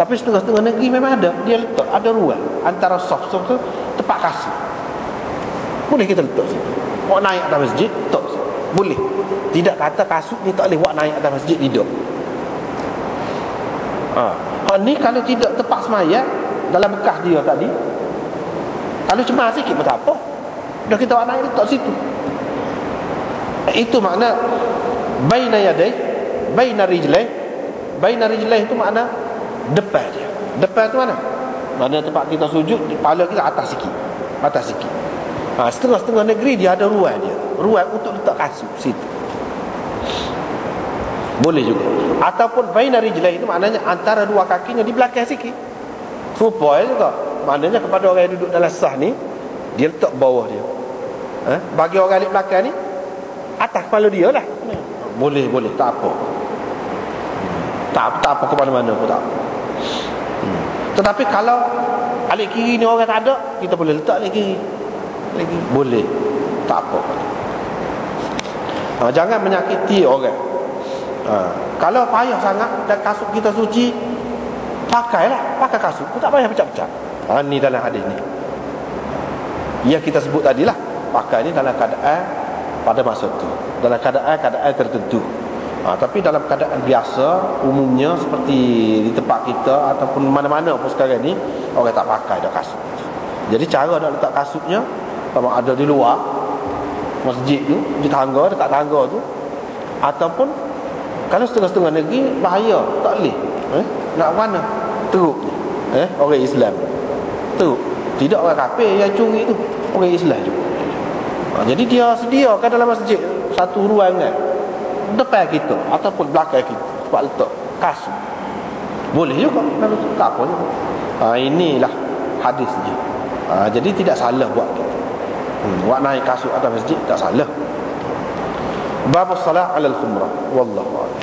Tapi setengah-setengah negeri memang ada, dia letak ada ruang antara soft tu tempat kasut. Boleh kita letak situ. Buat naik atas masjid, letak situ. Boleh. Tidak kata kasut ni tak boleh buat naik atas masjid, tidak. Ni kalau tidak tempat semayang dalam bekas dia tadi, kalau cemar sikit pun tak apa, dah kita buat naik letak situ. Itu makna baina yadai, baina rijlai. Baina rijlai itu makna depan dia. Depan tu mana? Mana tempat kita sujud, kepala kita atas sikit. Atas sikit. Setengah-setengah negeri dia ada ruang dia. Ruang untuk letak kasut situ. Boleh juga. Ataupun baina rijlai itu maknanya antara dua kakinya di belakang sikit. Serupa juga. Maknanya kepada orang yang duduk dalam sah ni, dia letak bawah dia. Bagi orang di belakang ni, atas kepala dia lah. Boleh, tak apa. Tak apa ke mana-mana pun tak apa. Tetapi kalau alik kiri ni orang tak ada, kita boleh letak alik kiri. Boleh. Tak apa. Jangan menyakiti orang. Kalau payah sangat dan kasut kita suci, pakailah, pakai kasut. Kau tak payah pecah-pecah. Ni dalam hadis ni. Yang kita sebut tadilah, pakai ni dalam keadaan pada masa tu, dalam keadaan tertentu. Tapi dalam keadaan biasa, umumnya seperti di tempat kita ataupun mana-mana pun sekarang ni, orang tak pakai dah kasut. Jadi cara nak letak kasutnya, sama ada di luar masjid tu, di tangga, dekat tangga tu, ataupun kalau setengah-setengah negeri bahaya, tak boleh. Nak mana? Teruk ni. Orang Islam teruk. Tidak orang kafir yang curi tu, orang Islam juga. Jadi dia sediakan dalam masjid satu ruangan depan kita ataupun belakang kita sebab letak kasut. Boleh juga, tak apa juga. Inilah hadisnya. Jadi tidak salah buat kita. Buat naik kasut atas masjid tak salah. Bab salat 'ala al-khumrah, wallahu a'lam.